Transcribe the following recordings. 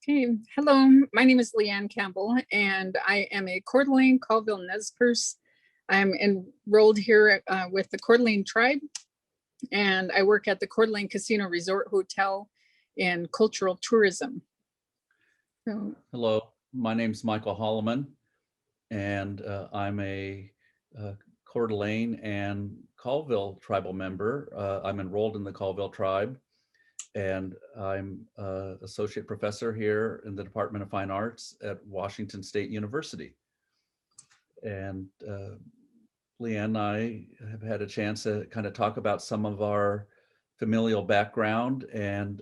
Okay, hello, my name is Leanne Campbell, and I am a Coeur d'Alene Colville Nez Perce. I'm enrolled here with the Coeur d'Alene tribe, and I work at the Coeur d'Alene Casino Resort Hotel in cultural tourism. So, Hello, my name's Michael Holloman, and I'm a Coeur d'Alene and Colville tribal member. I'm enrolled in the Colville tribe, and I'm associate professor here in the Department of Fine Arts at Washington State University. And Leanne and I have had a chance to kind of talk about some of our familial background, and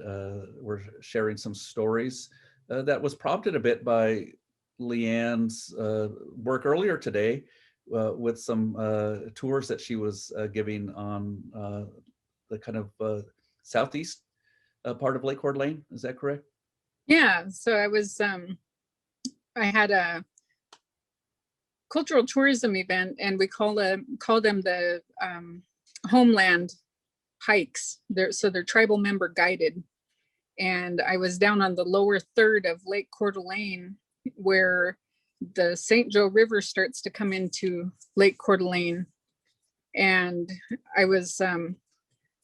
we're sharing some stories that was prompted a bit by Leanne's work earlier today with some tours that she was giving on the kind of southeast part of Lake Coeur d'Alene. Is that correct? yeah, so I had a cultural tourism event, and we call them the homeland hikes. They're tribal member guided. And I was down on the lower third of Lake Coeur d'Alene, where the St. Joe River starts to come into Lake Coeur d'Alene. And I was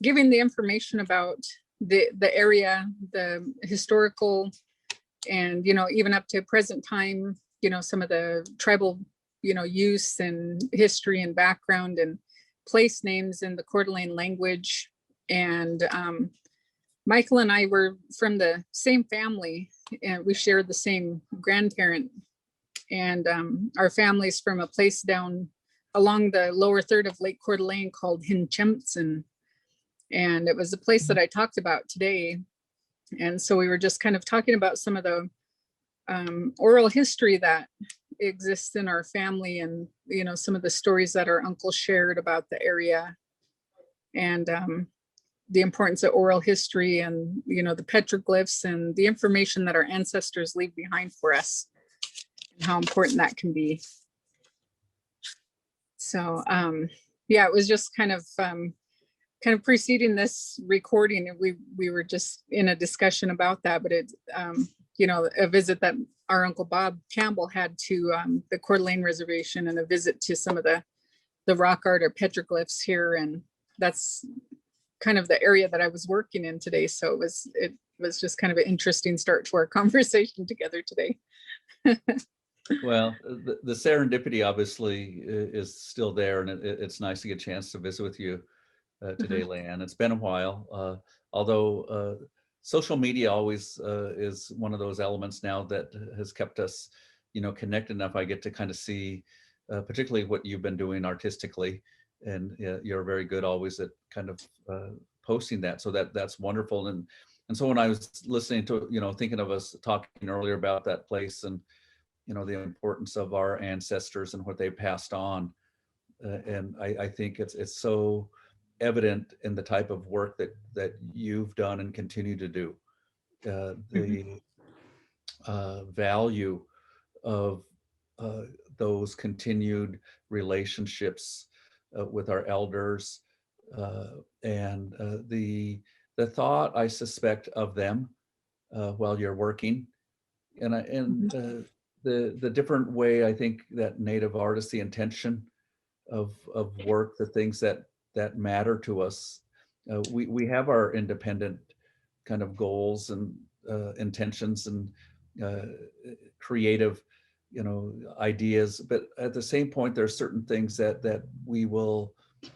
giving the information about the area, the historical, and, even up to present time, some of the tribal, use and history and background and place names in the Coeur d'Alene language. And Michael and I were from the same family, and we shared the same grandparent. And our family's from a place down along the lower third of Lake Coeur d'Alene called Hinchemtsen. And it was a place that I talked about today. And so we were just kind of talking about some of the oral history that exists in our family, and, some of the stories that our uncle shared about the area, and the importance of oral history, and, the petroglyphs and the information that our ancestors leave behind for us, and how important that can be. So yeah, it was just kind of preceding this recording, and we were just in a discussion about that, but it's a visit that our Uncle Bob Campbell had to the Coeur d'Alene Reservation, and a visit to some of the rock art or petroglyphs here. And that's kind of the area that I was working in today. So it was just kind of an interesting start to our conversation together today. Well, the serendipity obviously is still there, and it's nice to get a chance to visit with you today, Leanne. It's been a while, although social media always is one of those elements now that has kept us, connected enough. I get to kind of see, particularly what you've been doing artistically, and you're very good always at kind of posting that. So that's wonderful. And so when I was listening to, thinking of us talking earlier about that place, and the importance of our ancestors and what they passed on, and I think it's so evident in the type of work that you've done and continue to do. The value of those continued relationships with our elders, and the thought, I suspect, of them while you're working, and the different way I think that Native artists, the intention of work, the things that matter to us. We have our independent kind of goals and intentions and creative, ideas, but at the same point, there are certain things that we will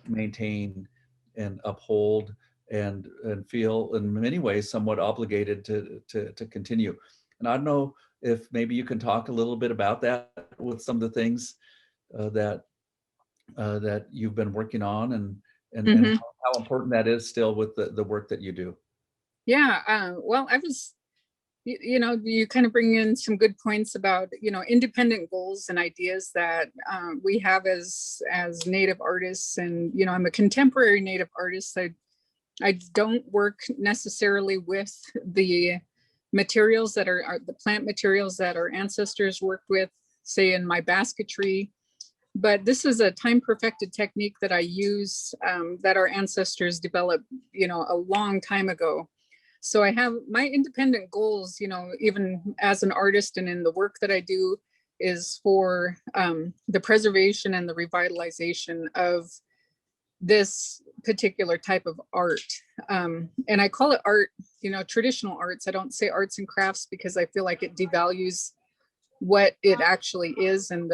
maintain and uphold, and feel in many ways somewhat obligated to continue. And I don't know if maybe you can talk a little bit about that with some of the things that you've been working on, and how important that is still with the work that you do. Yeah, well, I was, you kind of bring in some good points about, independent goals and ideas that we have as Native artists. And, I'm a contemporary Native artist. I don't work necessarily with the materials that are the plant materials that our ancestors worked with, say in my basketry. But this is a time perfected technique that I use, that our ancestors developed, a long time ago. So I have my independent goals, even as an artist and in the work that I do, is for the preservation and the revitalization of this particular type of art. And I call it art, traditional arts. I don't say arts and crafts because I feel like it devalues what it actually is, and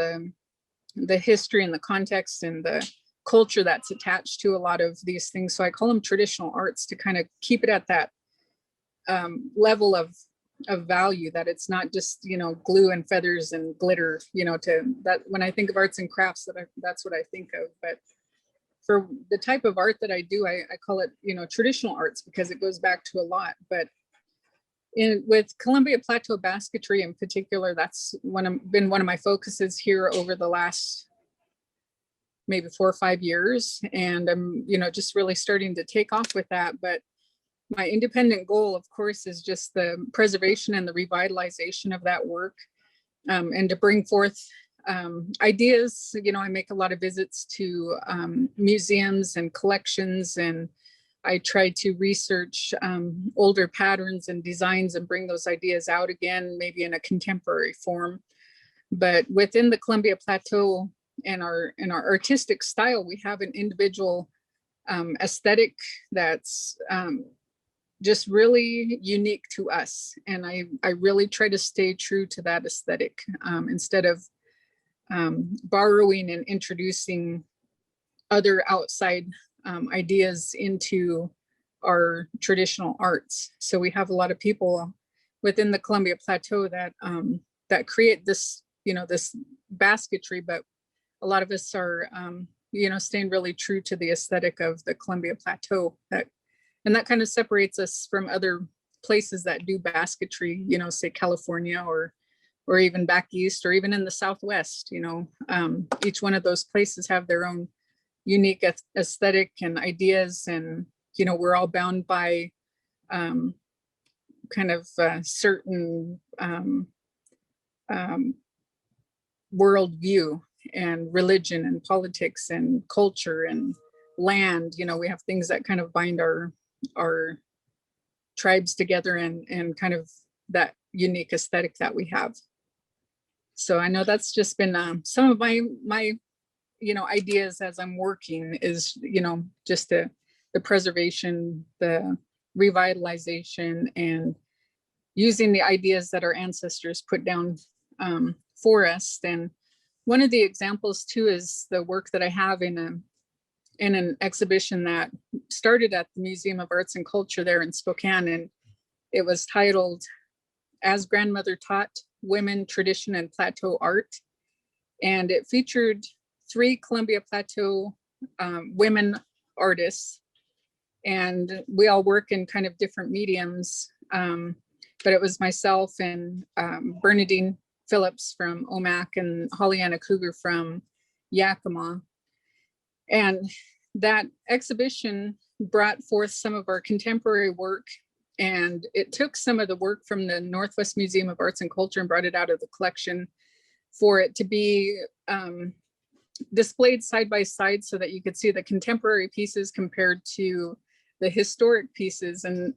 the history and the context and the culture that's attached to a lot of these things. So I call them traditional arts to kind of keep it at that level of value, that it's not just glue and feathers and glitter, to that. When I think of arts and crafts, that's what I think of. But for the type of art that I do, I call it traditional arts because it goes back to a lot. But with Columbia Plateau basketry in particular, that's been one of my focuses here over the last maybe 4 or 5 years, and I'm just really starting to take off with that. But my independent goal, of course, is just the preservation and the revitalization of that work, and to bring forth ideas. I make a lot of visits to museums and collections, and I try to research older patterns and designs and bring those ideas out again, maybe in a contemporary form. But within the Columbia Plateau and our artistic style, we have an individual aesthetic that's just really unique to us. And I really try to stay true to that aesthetic, instead of borrowing and introducing other outside ideas into our traditional arts. So we have a lot of people within the Columbia Plateau that create this, this basketry, but a lot of us are, staying really true to the aesthetic of the Columbia Plateau. And that kind of separates us from other places that do basketry, say California or even back east, or even in the Southwest. Each one of those places have their own unique aesthetic and ideas, and we're all bound by kind of certain worldview and religion and politics and culture and land. We have things that kind of bind our tribes together, and kind of that unique aesthetic that we have. So I know that's just been some of my ideas as I'm working, is just the preservation, the revitalization, and using the ideas that our ancestors put down for us. And one of the examples too is the work that I have in an exhibition that started at the Museum of Arts and Culture there in Spokane, and it was titled "As Grandmother Taught: Women, Tradition, and Plateau Art." And it featured 3 Columbia Plateau women artists, and we all work in kind of different mediums. But it was myself and Bernadine Phillips from Omak and Hollyana Cougar from Yakima. And that exhibition brought forth some of our contemporary work, and it took some of the work from the Northwest Museum of Arts and Culture and brought it out of the collection for it to be displayed side by side, so that you could see the contemporary pieces compared to the historic pieces. And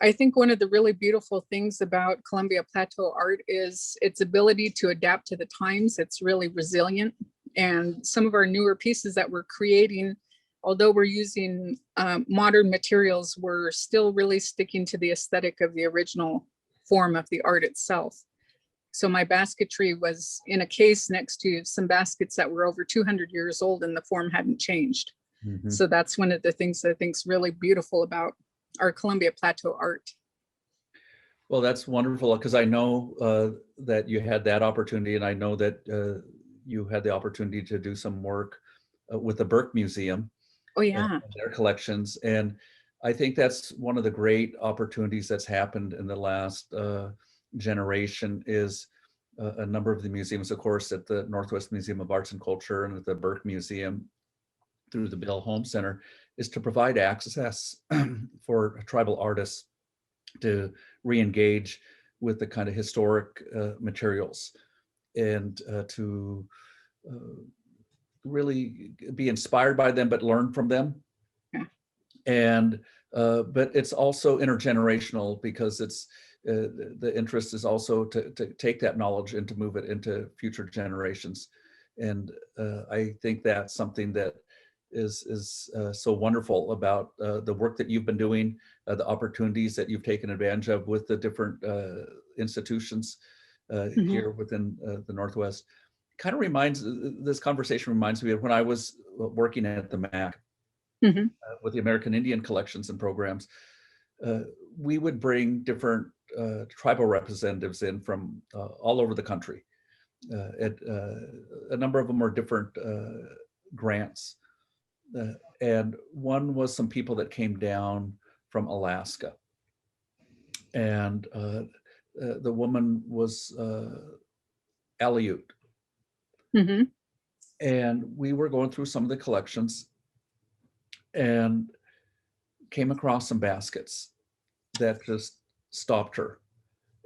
I think one of the really beautiful things about Columbia Plateau art is its ability to adapt to the times. It's really resilient. And some of our newer pieces that we're creating, although we're using modern materials, we're still really sticking to the aesthetic of the original form of the art itself. So my basketry was in a case next to some baskets that were over 200 years old, and the form hadn't changed. Mm-hmm. So that's one of the things that I think is really beautiful about our Columbia Plateau art. Well, that's wonderful, because I know that you had that opportunity, and I know that you had the opportunity to do some work with the Burke Museum. Oh yeah. Their collections. And I think that's one of the great opportunities that's happened in the last generation, is a number of the museums, of course, at the Northwest Museum of Arts and Culture and at the Burke Museum through the Bill Holmes Center, is to provide access for tribal artists to re-engage with the kind of historic materials, and to really be inspired by them, but learn from them. Yeah. And but it's also intergenerational because it's the interest is also to take that knowledge and to move it into future generations. And I think that's something that is so wonderful about the work that you've been doing, the opportunities that you've taken advantage of with the different institutions here within the Northwest. Kind of reminds, this conversation reminds me of when I was working at the MAC with the American Indian collections and programs. We would bring different tribal representatives in from all over the country. A number of them were different grants. And one was some people that came down from Alaska. And the woman was Aleut. And we were going through some of the collections and came across some baskets that just stopped her.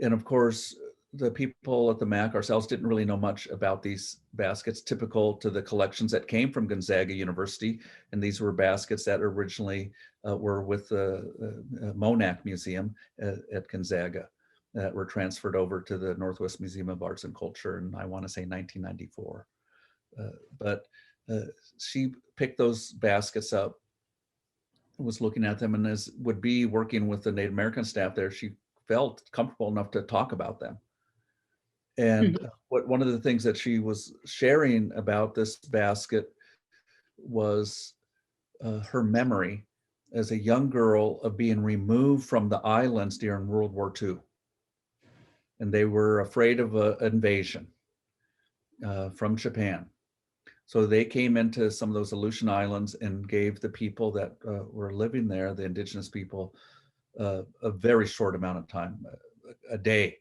And of course, the people at the MAC ourselves didn't really know much about these baskets, typical to the collections that came from Gonzaga University. And these were baskets that originally were with the Monac Museum at Gonzaga that were transferred over to the Northwest Museum of Arts and Culture in, I want to say, 1994. But she picked those baskets up, was looking at them, and as would be working with the Native American staff there, she felt comfortable enough to talk about them. And one of the things that she was sharing about this basket was her memory as a young girl of being removed from the islands during World War II. And they were afraid of an invasion from Japan. So they came into some of those Aleutian Islands and gave the people that were living there, the indigenous people, a very short amount of time, a day,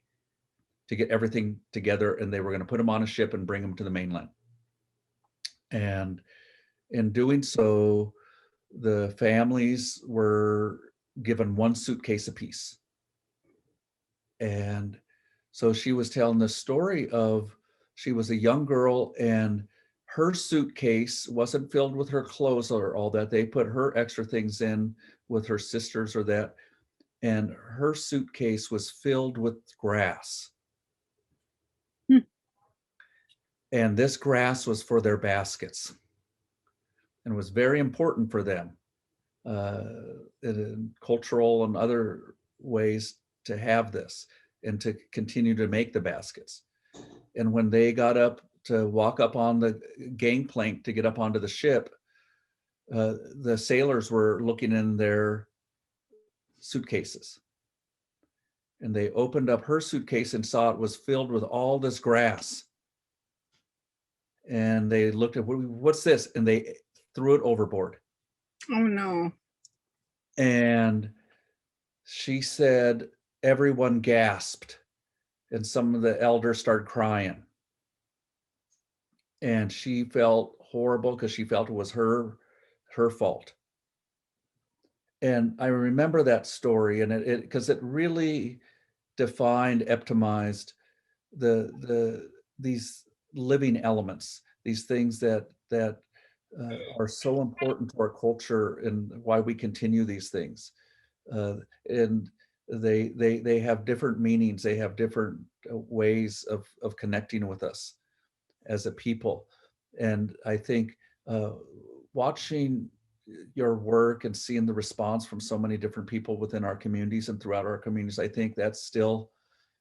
to get everything together, and they were going to put them on a ship and bring them to the mainland. And in doing so, the families were given one suitcase apiece. And so she was telling the story of, she was a young girl and her suitcase wasn't filled with her clothes or all that. They put her extra things in with her sisters or that. And her suitcase was filled with grass. And this grass was for their baskets and was very important for them in cultural and other ways to have this and to continue to make the baskets. And when they got up to walk up on the gangplank to get up onto the ship, the sailors were looking in their suitcases. And they opened up her suitcase and saw it was filled with all this grass. And they looked at, what's this? And they threw it overboard. Oh no. And she said everyone gasped and some of the elders started crying. And she felt horrible because she felt it was her fault. And I remember that story, and it because it really defined, epitomized these living elements, these things that are so important to our culture and why we continue these things. And they have different meanings. They have different ways of connecting with us as a people. And I think watching your work and seeing the response from so many different people within our communities and throughout our communities, I think that still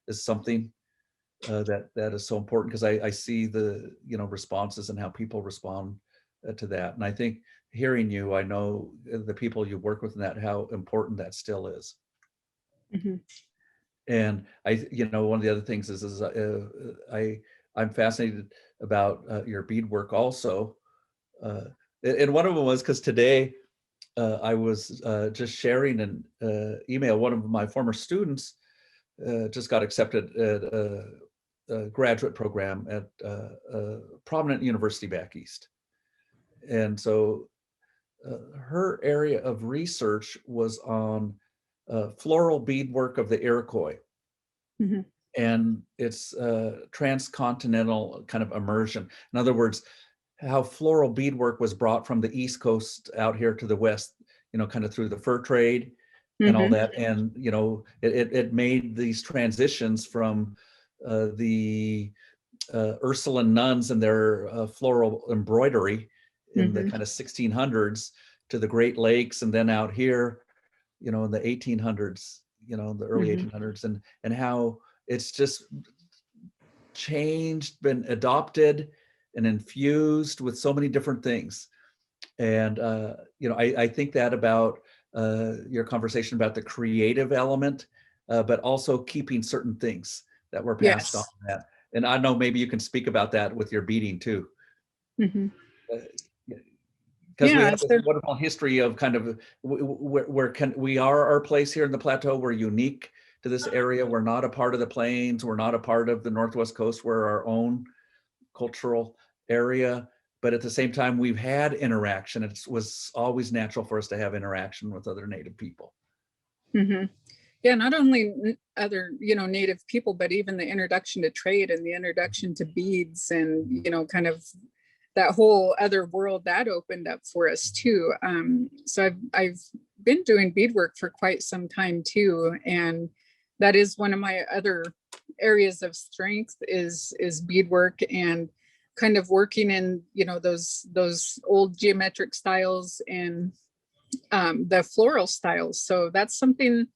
is something that is so important, because I see the responses and how people respond to that. And I think hearing you, I know the people you work with and that how important that still is. And one of the other things is I'm fascinated about your beadwork also. And one of them was because today I was just sharing an email. One of my former students just got accepted at a graduate program at a prominent university back east. And so her area of research was on floral beadwork of the Iroquois. And it's transcontinental kind of immersion. In other words, how floral beadwork was brought from the East Coast out here to the West kind of through the fur trade and all Mhm. that. And, it made these transitions from the Ursuline nuns and their floral embroidery in the Mhm. kind of 1600s to the Great Lakes, and then out here, in the 1800s, the early Mhm. 1800s, and how it's just changed, been adopted and infused with so many different things. And I think that about your conversation about the creative element, but also keeping certain things that were passed on. Yes. That, and I know maybe you can speak about that with your beading too, Mhm. because we Yeah. have this So wonderful history of kind of where can we are our place here in the Plateau. We're unique to this area. We're not a part of the plains. We're not a part of the Northwest Coast. We're our own cultural area, but at the same time, we've had interaction. It was always natural for us to have interaction with other Native people. mhm. Yeah, not only other, Native people, but even the introduction to trade and the introduction to beads and, kind of that whole other world that opened up for us too. So I've been doing beadwork for quite some time too, and that is one of my other areas of strength is beadwork and kind of working in those old geometric styles and the floral styles. So that's something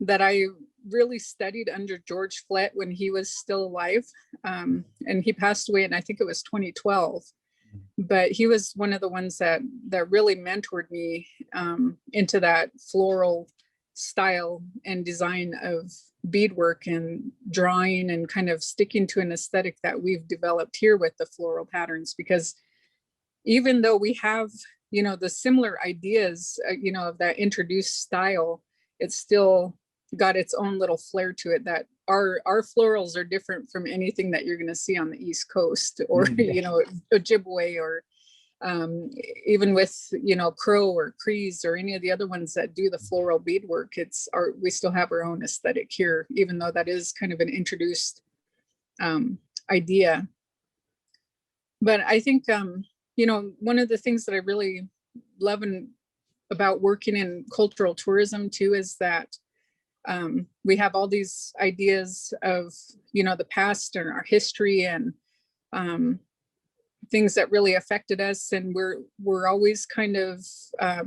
that I really studied under George Flett when he was still alive. And he passed away, and I think it was 2012. But he was one of the ones that really mentored me into that floral style and design of beadwork and drawing and kind of sticking to an aesthetic that we've developed here with the floral patterns. Because even though we have, the similar ideas, of that introduced style, it's still got its own little flair to it that our florals are different from anything that you're going to see on the East Coast or, Ojibwe or even with, Crow or Crees or any of the other ones that do the floral beadwork. We still have our own aesthetic here, even though that is kind of an introduced idea. But I think, one of the things that I really love about working in cultural tourism too is that we have all these ideas of, the past and our history and things that really affected us, and we're always kind of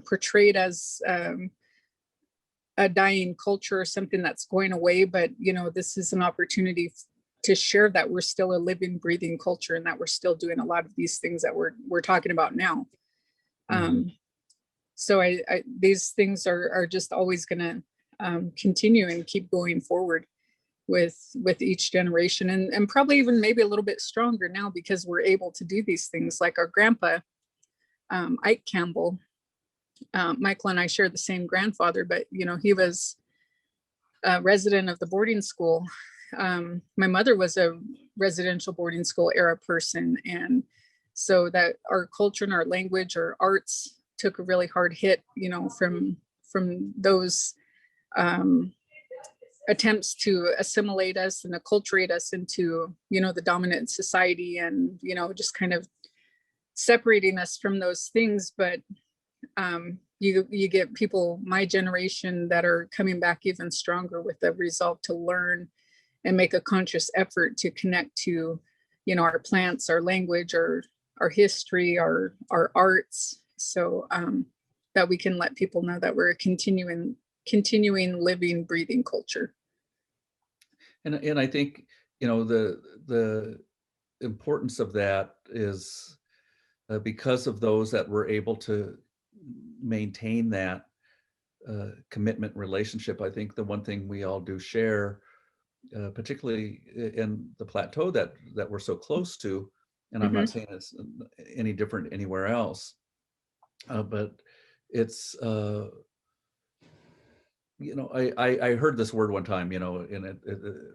portrayed as a dying culture or something that's going away. But this is an opportunity to share that we're still a living, breathing culture, and that we're still doing a lot of these things that we're talking about now. So these things are just always going to continue and keep going forward with each generation, and probably even maybe a little bit stronger now because we're able to do these things. Like our grandpa, Ike Campbell, Michael and I share the same grandfather, but he was a resident of the boarding school. My mother was a residential boarding school era person, and so that our culture and our language, our arts took a really hard hit, from those attempts to assimilate us and acculturate us into, the dominant society, and, just kind of separating us from those things. But you get people my generation that are coming back even stronger with the resolve to learn and make a conscious effort to connect to, our plants, our language, our history, our arts, so that we can let people know that we're a continuing living, breathing culture. And I think the importance of that is because of those that were able to maintain that commitment relationship. I think the one thing we all do share, particularly in the Plateau that we're so close to, and I'm not saying it's any different anywhere else, but it's I heard this word one time, in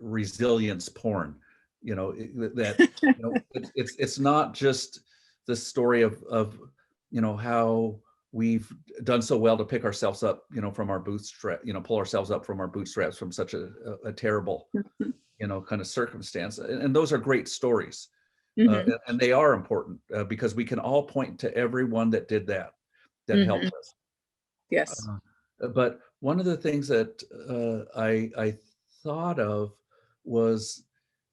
resilience porn, that it's not just the story of how we've done so well to pick ourselves up, from our bootstrap, pull ourselves up from our bootstraps from such a terrible, kind of circumstance. And those are great stories. And they are important because we can all point to everyone that did that helped us. Yes. But one of the things that I thought of was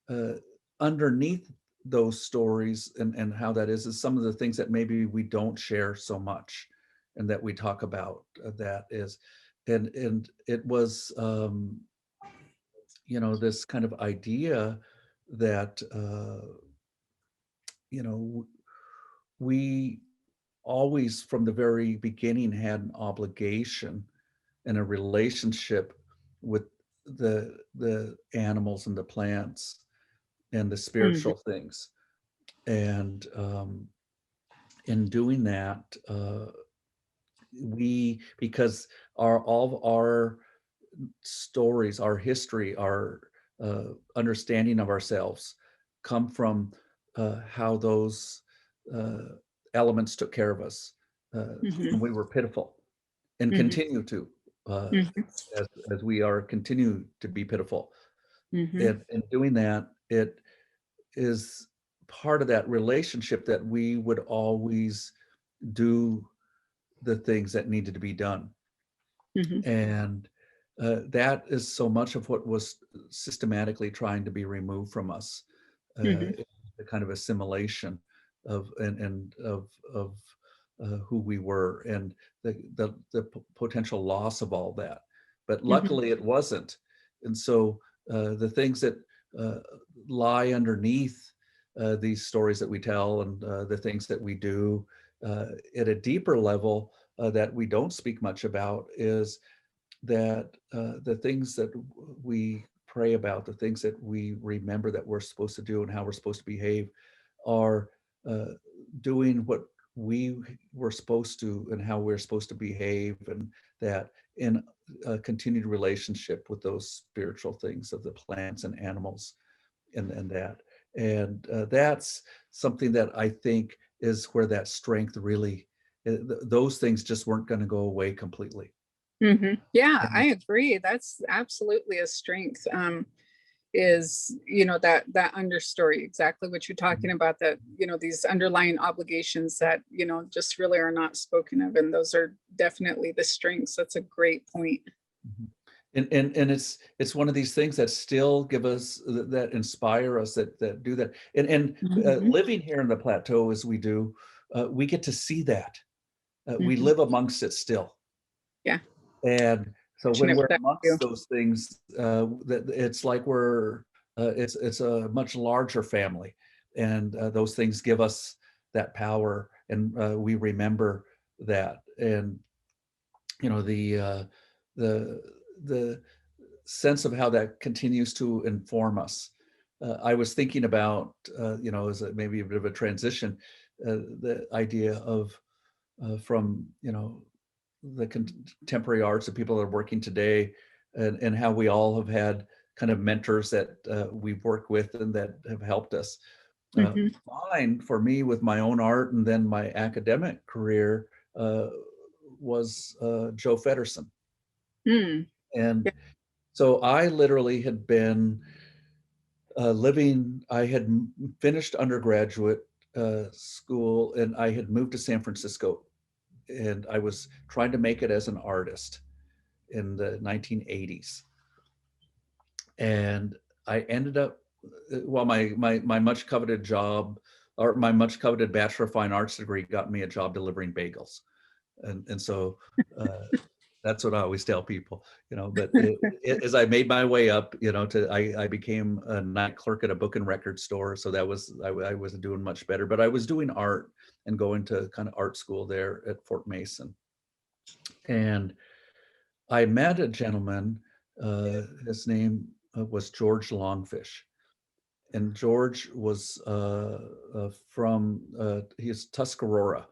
uh, underneath those stories and how that is some of the things that maybe we don't share so much and that we talk about that is, and it was, this kind of idea that, you know, we always from the very beginning had an obligation and a relationship with the animals and the plants and the Hmm. spiritual things. And in doing that, we because all of our stories, our history, our understanding of ourselves come from how those uh, elements took care of us Hmm. when we were pitiful and Hmm. continue to Hmm. as we are continue to be pitiful. Hmm. And in doing that, it is part of that relationship that we would always do the things that needed to be done. Hmm. And that is so much of what was systematically trying to be removed from us, Hmm. the kind of assimilation of and of who we were and the potential loss of all that. But Hmm. luckily, it wasn't. And so the things that uh, lie underneath these stories that we tell and the things that we do at a deeper level that we don't speak much about is that the things that we pray about, the things that we remember that we're supposed to do and how we're supposed to behave, are uh, doing what we were supposed to and how we're supposed to behave, and that in a continued relationship with those spiritual things of the plants and animals and that. And that's something that I think is where that strength really, those things just weren't going to go away completely. Hmm. Yeah, And I agree. That's absolutely a strength. Is, that understory, exactly what you're talking about, that, these underlying obligations that, just really are not spoken of. And those are definitely the strengths. That's a great point. Mhm. And it's one of these things that still give us that inspire us that do that. And Hmm. living here in the plateau as we do, we get to see that. We Hmm. live amongst it still. Yeah. And so when Fortunate for we're that too. amongst those things, that it's like we're it's a much larger family, and those things give us that power, and we remember that. And the the sense of how that continues to inform us. I was thinking about, as maybe a bit of a transition, the idea of from, the contemporary arts and people that are working today, and how we all have had kind of mentors that we've worked with and that have helped us. Uh, Hmm. Mine, for me, with my own art and then my academic career, uh, was Joe Fedderson. Mm. And Yeah. so I literally had been I had finished undergraduate school and I had moved to San Francisco, and I was trying to make it as an artist in the 1980s. And I ended up, well, my much coveted job, or my much coveted Bachelor of Fine Arts degree, got me a job delivering bagels. And so uh, that's what I always tell people, but as I made my way up, I became a night clerk at a book and record store. So I wasn't doing much better, but I was doing art and going to kind of art school there at Fort Mason. And I met a gentleman, his name was George Longfish. And George was from, he's Tuscarora,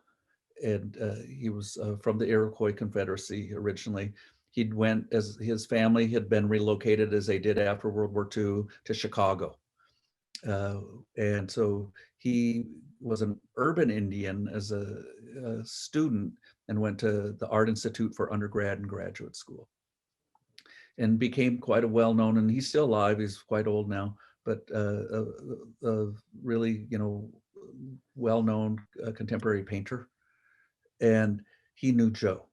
and he was from the Iroquois Confederacy originally. He'd went, as his family had been relocated as they did after World War II, to Chicago. Uh, and so he was an urban Indian as a student, and went to the Art Institute for undergrad and graduate school, and became quite a well-known, and he's still alive, he's quite old now, but a really, well-known contemporary painter. And he knew Joe.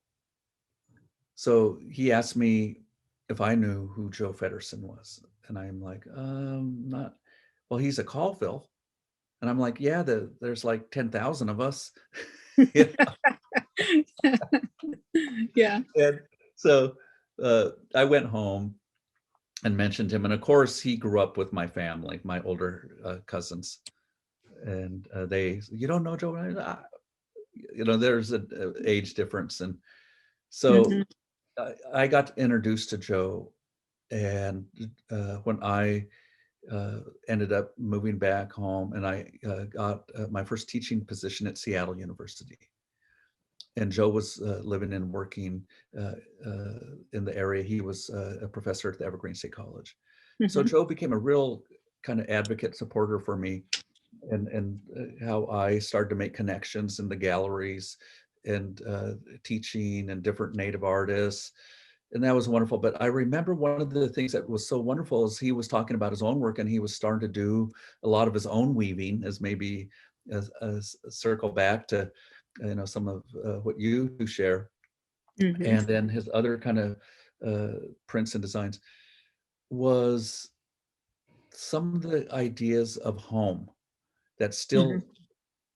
So he asked me if I knew who Joe Feddersen was. And I'm like, not, well, he's a Colville. And I'm like, yeah, there's like 10,000 of us. Yeah. Yeah. And so I went home and mentioned him. And of course, he grew up with my family, my older cousins. And you don't know Joe? There's an age difference. And so Hmm. I got introduced to Joe. And when I ended up moving back home, and I got my first teaching position at Seattle University. And Joe was living and working in the area. He was a professor at the Evergreen State College. So Hmm. Joe became a real kind of advocate, supporter for me, and how I started to make connections in the galleries and teaching and different Native artists. And that was wonderful. But I remember one of the things that was so wonderful is he was talking about his own work, and he was starting to do a lot of his own weaving, as maybe as a circle back to some of what you share. Hmm. And then his other kind of prints and designs was some of the ideas of home that Hmm. still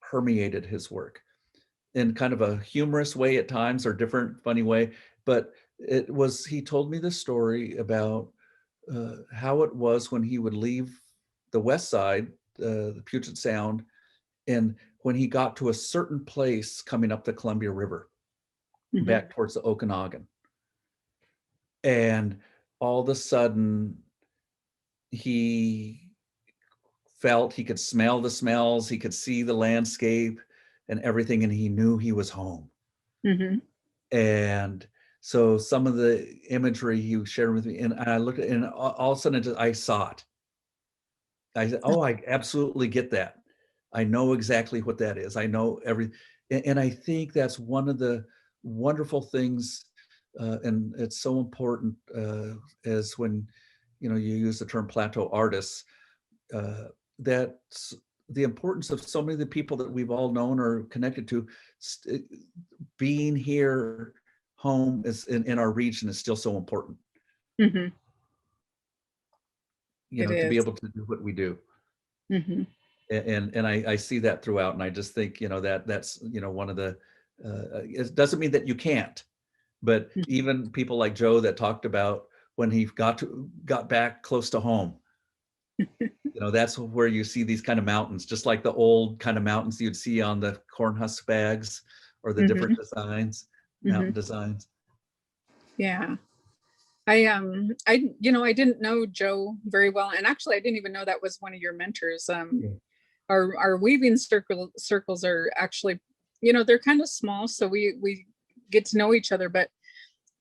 permeated his work in kind of a humorous way at times, or different funny way. But he told me the story about how it was when he would leave the west side, the Puget Sound, and when he got to a certain place coming up the Columbia River Hmm. back towards the Okanagan, and all of a sudden he felt, he could smell the smells, he could see the landscape and everything, and he knew he was home. Hmm. And so some of the imagery he shared with me, and I looked at it, and all of a sudden I saw it. I said, oh, I absolutely get that. I know exactly what that is. I know and I think that's one of the wonderful things, and it's so important, as when you use the term Plateau artists, that's the importance of so many of the people that we've all known or connected to, being here home is in our region is still so important, Hmm. It to be is. able to do what we do. Hmm. And I see that throughout, and I just think that's one of the it doesn't mean that you can't, but even people like Joe that talked about when he got back close to home, that's where you see these kind of mountains, just like the old kind of mountains you'd see on the corn husk bags, or the different Hmm. designs, Hmm. mountain designs. Yeah. I didn't know Joe very well, and actually I didn't even know that was one of your mentors. Yeah. Our weaving circles are actually, they're kind of small, so we get to know each other. But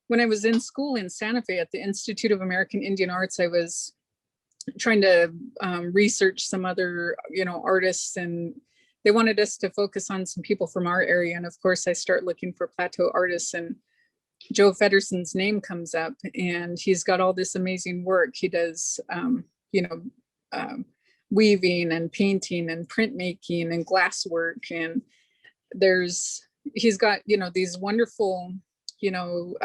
when I was in school in Santa Fe at the Institute of American Indian Arts, I was trying to research some other, artists, and they wanted us to focus on some people from our area. And of course, I start looking for Plateau artists, and Joe Feddersen's name comes up, and he's got all this amazing work. He does, you know, um, weaving and painting and printmaking and glass work. And he's got, these wonderful, you know,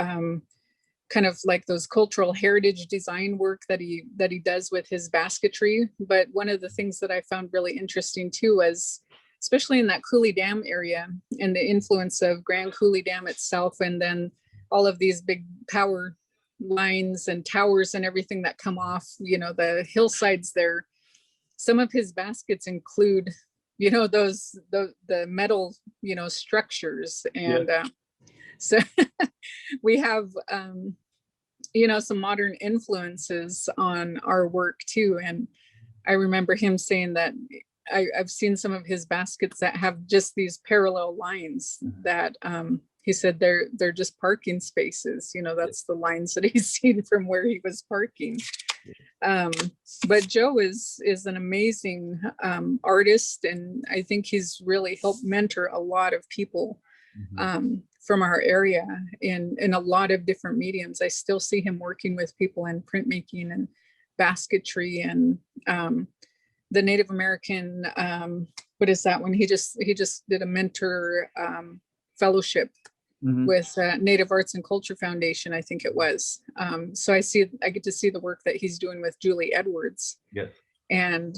kind of like those cultural heritage design work that he does with his basketry. But one of the things that I found really interesting too was, especially in that Coulee Dam area, and the influence of Grand Coulee Dam itself, and then all of these big power lines and towers and everything that come off, the hillsides there. Some of his baskets include, the metal, structures. Yeah. And so we have, some modern influences on our work too. And I remember him saying that I've seen some of his baskets that have just these parallel lines that he said they're just parking spaces. That's the lines that he's seen from where he was parking. But Joe is an amazing artist, and I think he's really helped mentor a lot of people from our area in a lot of different mediums. I still see him working with people in printmaking and basketry, and the Native American, what is that one? He just did a mentor fellowship Mhm. with Native Arts and Culture Foundation, I think it was. So I get to see the work that he's doing with Julie Edwards. Yes. And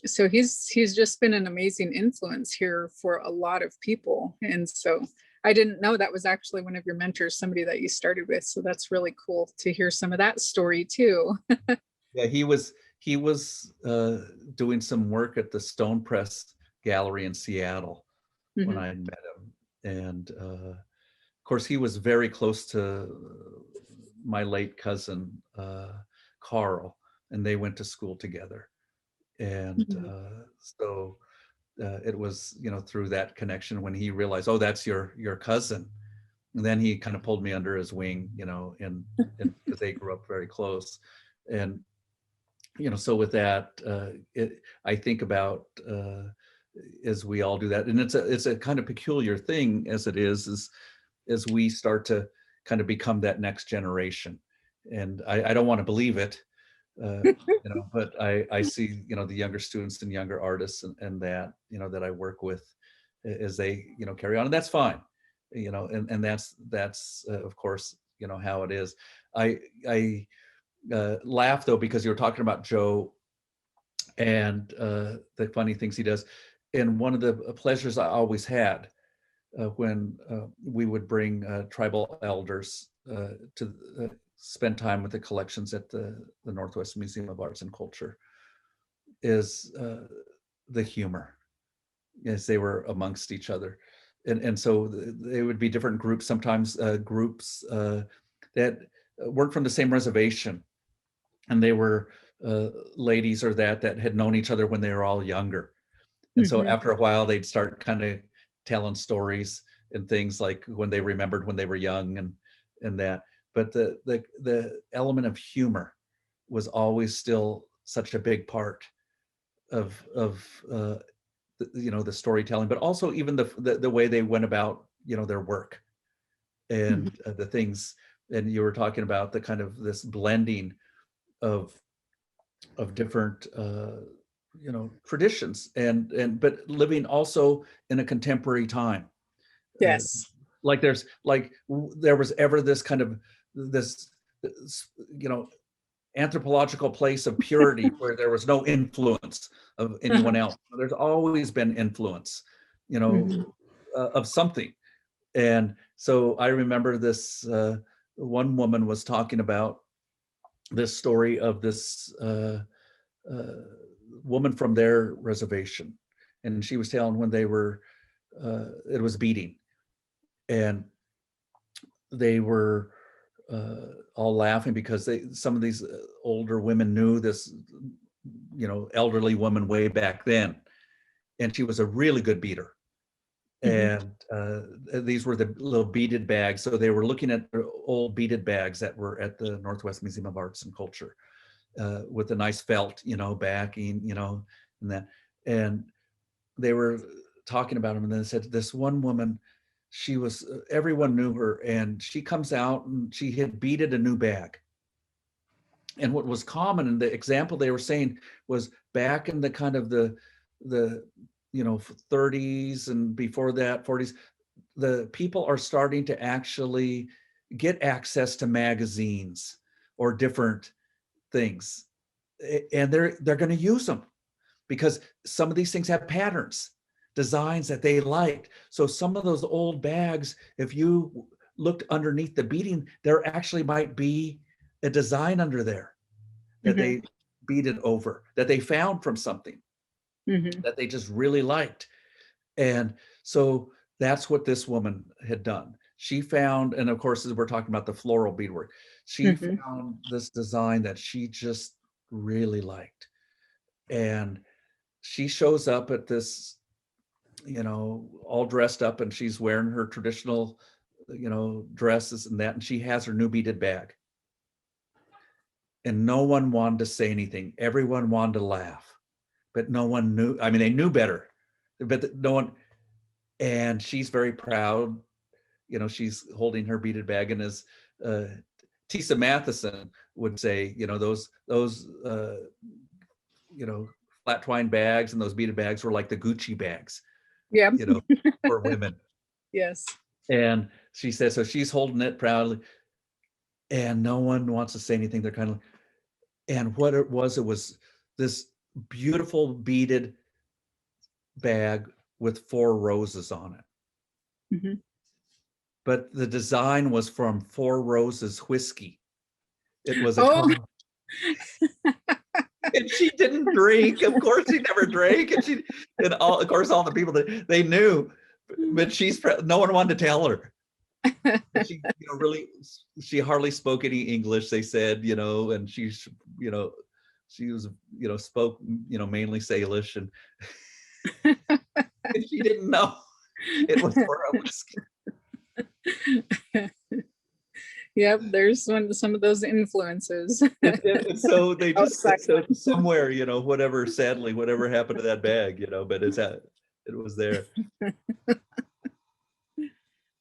so he's just been an amazing influence here for a lot of people. And so I didn't know that was actually one of your mentors, somebody that you started with. So that's really cool to hear some of that story too. Yeah, he was doing some work at the Stone Press Gallery in Seattle when Mhm. I met him, and of course he was very close to my late cousin Carl, and they went to school together, and Mhm. so it was through that connection when he realized, oh, that's your cousin, and then he kind of pulled me under his wing, and because they grew up very close, and so with that, I think about as we all do that, and it's a kind of peculiar thing as it is as we start to kind of become that next generation, and I don't want to believe it, but I see the younger students and younger artists and that that I work with as they carry on, and that's fine, and that's of course how it is. I laugh though because you were talking about Joe and the funny things he does. And one of the pleasures I always had when we would bring tribal elders to spend time with the collections at the Northwest Museum of Arts and Culture is the humor as they were amongst each other. And so they would be different groups, sometimes groups that weren't from the same reservation, and they were ladies or that had known each other when they were all younger. And so Mhm. after a while, they'd start kind of telling stories and things like when they remembered when they were young and that. But the element of humor was always still such a big part of the storytelling, but also even the way they went about their work Mhm. and the things. And you were talking about the kind of this blending of different traditions and but living also in a contemporary time, uh, Yes. like there was ever this kind of this anthropological place of purity where there was no influence of anyone else. There's always been influence Mhm. of something. And so I remember this one woman was talking about this story of this uh, woman from their reservation, and she was telling when they were it was beating, and they were all laughing because some of these older women knew this elderly woman way back then, and she was a really good beater. Mhm. And these were the little beaded bags, so they were looking at the old beaded bags that were at the Northwest Museum of Arts and Culture with a nice felt backing, and that. And they were talking about him, and then they said this one woman, she was everyone knew her, and she comes out and she had beaded a new bag. And what was common, and the example they were saying was back in the kind of the 30s and before that 40s, the people are starting to actually get access to magazines or different things, and they're going to use them because some of these things have patterns, designs that they liked. So some of those old bags, if you looked underneath the beading, there actually might be a design under there that Mhm. they beaded over, that they found from something Mhm. that they just really liked. And so that's what this woman had done. She found, and of course, as we're talking about the floral beadwork, she Mhm. found this design that she just really liked. And she shows up at this, all dressed up, and she's wearing her traditional, dresses and that, and she has her new beaded bag. And no one wanted to say anything. Everyone wanted to laugh, but no one knew. I mean, they knew better, but no one. And she's very proud. She's holding her beaded bag, and as uh, Tisa Matheson would say, those flat twine bags and those beaded bags were like the Gucci bags, Yeah. for women. Yes. And she says, so she's holding it proudly and no one wants to say anything. They're kind of, and what it was this beautiful beaded bag with 4 roses on it. Mhm. But the design was from 4 Roses whiskey. It was a Oh, and she didn't drink. Of course, she never drank, and all, of course, all the people that they knew, but no one wanted to tell her. She, really, she hardly spoke any English. They said, and she's, she was, spoke, mainly Salish, and, and she didn't know it was for a whiskey. Yep, there's some of those influences. And so they just so somewhere, whatever happened to that bag, but it was there.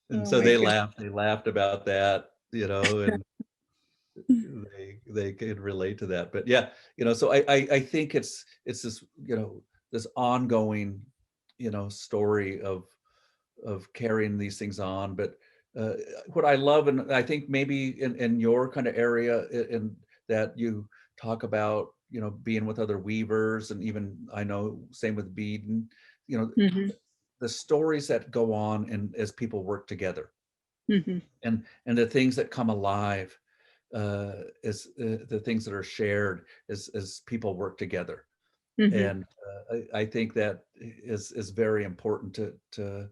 And Oh so my they goodness. laughed about that, and they could relate to that. But yeah, so I think it's this, this ongoing, story of carrying these things on. But what I love, and I think maybe in your kind of area, in that you talk about, being with other weavers, and even I know same with beading, Mhm, the stories that go on and as people work together, mhm, and the things that come alive, is the things that are shared as people work together. mhm, And I think that is very important to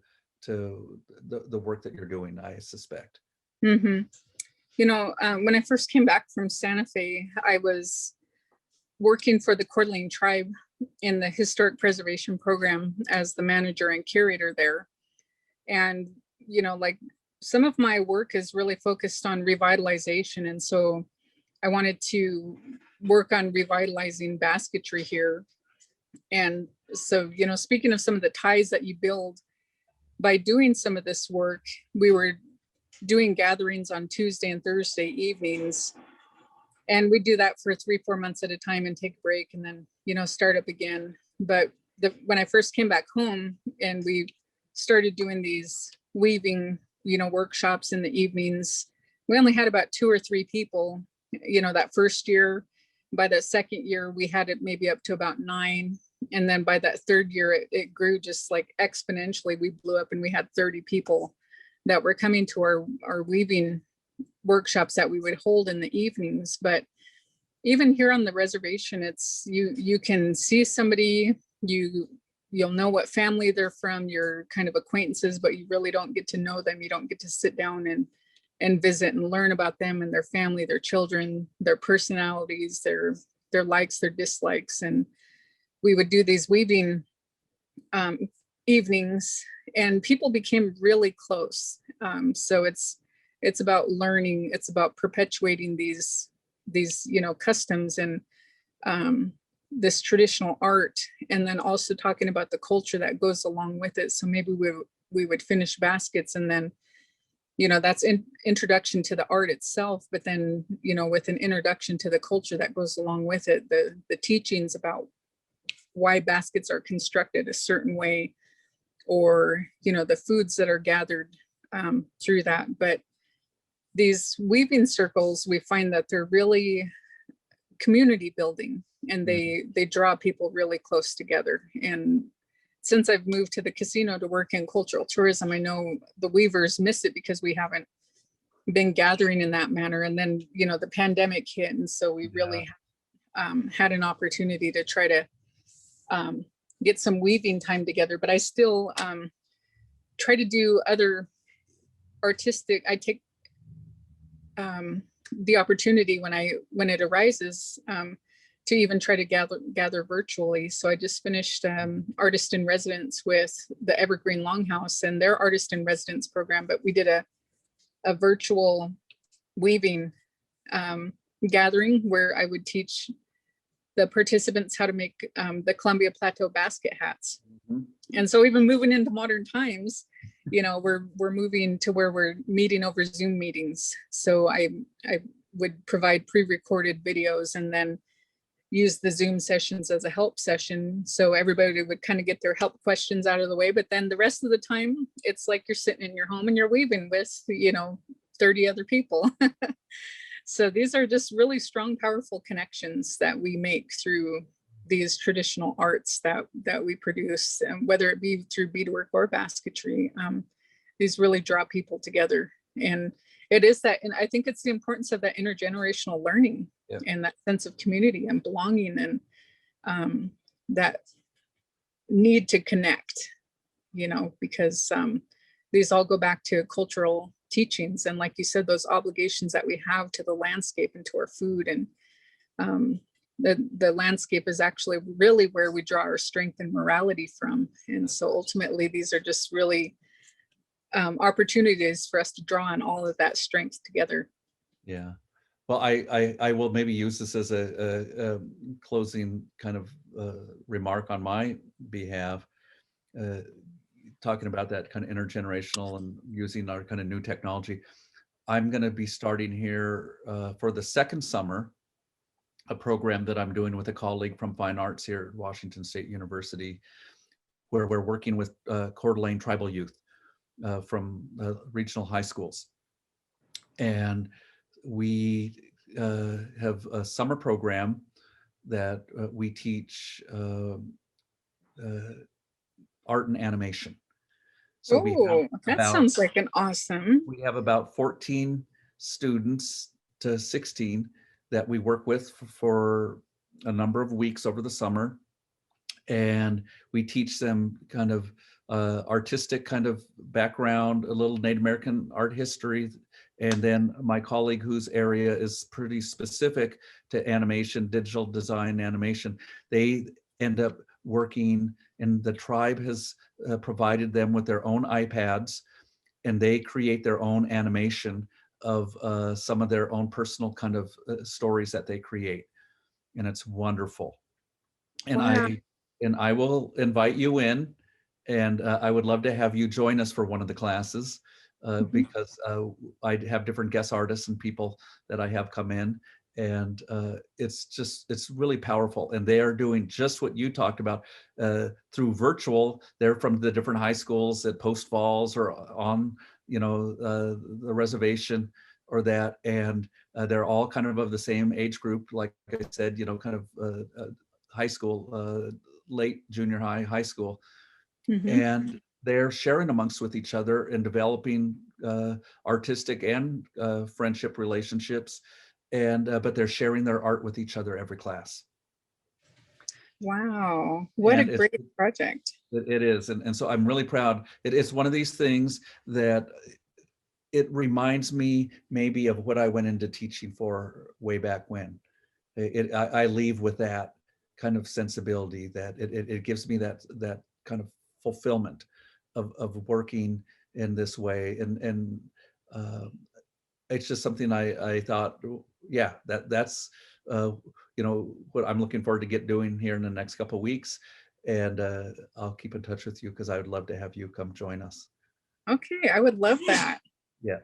the work that you're doing, I suspect. mhm. When I first came back from Santa Fe, I was working for the Coeur d'Alene tribe in the historic preservation program as the manager and curator there. And, like some of my work is really focused on revitalization. And so I wanted to work on revitalizing basketry here. And so, speaking of some of the ties that you build by doing some of this work, we were doing gatherings on Tuesday and Thursday evenings. And we do that for 3-4 months at a time and take a break and then, start up again. But when I first came back home and we started doing these weaving, workshops in the evenings, we only had about 2 or 3 people, that first year. By the second year, we had it maybe up to about 9. And then by that third year, it grew just like exponentially. We blew up and we had 30 people that were coming to our weaving workshops that we would hold in the evenings. But even here on the reservation, it's you can see somebody, you'll know what family they're from, you're kind of acquaintances, but you really don't get to know them. You don't get to sit down and visit and learn about them and their family, their children, their personalities, their likes, their dislikes. And we would do these weaving evenings and people became really close. So it's about learning, it's about perpetuating these customs and this traditional art, and then also talking about the culture that goes along with it. So maybe we would finish baskets, and then that's introduction to the art itself, but then with an introduction to the culture that goes along with it, the teachings about why baskets are constructed a certain way, or the foods that are gathered through that. But these weaving circles, we find that they're really community building, and they draw people really close together. And since I've moved to the casino to work in cultural tourism, I know the weavers miss it because we haven't been gathering in that manner. And then the pandemic hit, and so we really had an opportunity to try to get some weaving time together. But I still try to do other artistic. I take the opportunity when it arises to even try to gather virtually. So I just finished artist in residence with the Evergreen Longhouse and their artist in residence program, but we did a virtual weaving gathering where I would teach the participants how to make the Columbia Plateau basket hats. Mm-hmm. And so even moving into modern times, we're moving to where we're meeting over Zoom meetings. So I would provide pre-recorded videos, and then use the Zoom sessions as a help session. So everybody would kind of get their help questions out of the way. But then the rest of the time, it's like you're sitting in your home and you're weaving with, 30 other people. So these are just really strong, powerful connections that we make through these traditional arts that we produce, and whether it be through beadwork or basketry. These really draw people together. And it is that, and I think it's the importance of that intergenerational learning. Yep. And that sense of community and belonging, and that need to connect, because these all go back to cultural teachings. And like you said, those obligations that we have to the landscape and to our food. And the landscape is actually really where we draw our strength and morality from. And so ultimately, these are just really opportunities for us to draw on all of that strength together. Yeah. Well, I will maybe use this as a closing kind of remark on my behalf, talking about that kind of intergenerational and using our kind of new technology. I'm going to be starting here for the second summer, a program that I'm doing with a colleague from Fine Arts here at Washington State University, where we're working with Coeur d'Alene tribal youth from regional high schools. And we have a summer program that we teach art and animation. So that sounds like an awesome. We have about 14 students to 16 that we work with for a number of weeks over the summer. And we teach them kind of artistic kind of background, a little Native American art history. And then my colleague, whose area is pretty specific to animation, digital design animation, they end up working, and the tribe has provided them with their own iPads, and they create their own animation of some of their own personal kind of stories that they create. And it's wonderful. And wow. I will invite you in, and I would love to have you join us for one of the classes. Because I have different guest artists and people that I have come in, and it's really powerful. And they are doing just what you talked about through virtual. They're from the different high schools at Post Falls or on, the reservation or that, and they're all kind of the same age group. Like I said, kind of high school, late junior high school, and they're sharing amongst with each other and developing artistic and friendship relationships, and but they're sharing their art with each other every class. Wow, what a great project. It is, and so I'm really proud. It's one of these things that it reminds me maybe of what I went into teaching for way back when. I leave with that kind of sensibility, that it gives me that kind of fulfillment of working in this way, and it's just something I thought, yeah, that's what I'm looking forward to doing here in the next couple of weeks, and I'll keep in touch with you because I would love to have you come join us. Okay, I would love that. Yeah.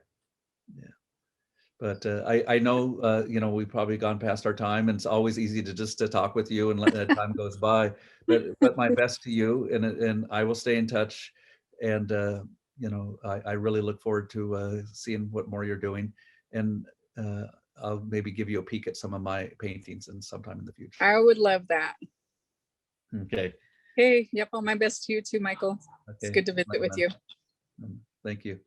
But I know, we've probably gone past our time, and it's always easy to talk with you and let that time goes by. But my best to you, and I will stay in touch. And I really look forward to seeing what more you're doing, and I'll maybe give you a peek at some of my paintings and sometime in the future. I would love that. Okay. Hey, yep. All my best to you too, Michael. Okay. It's good to visit with you. Thank you.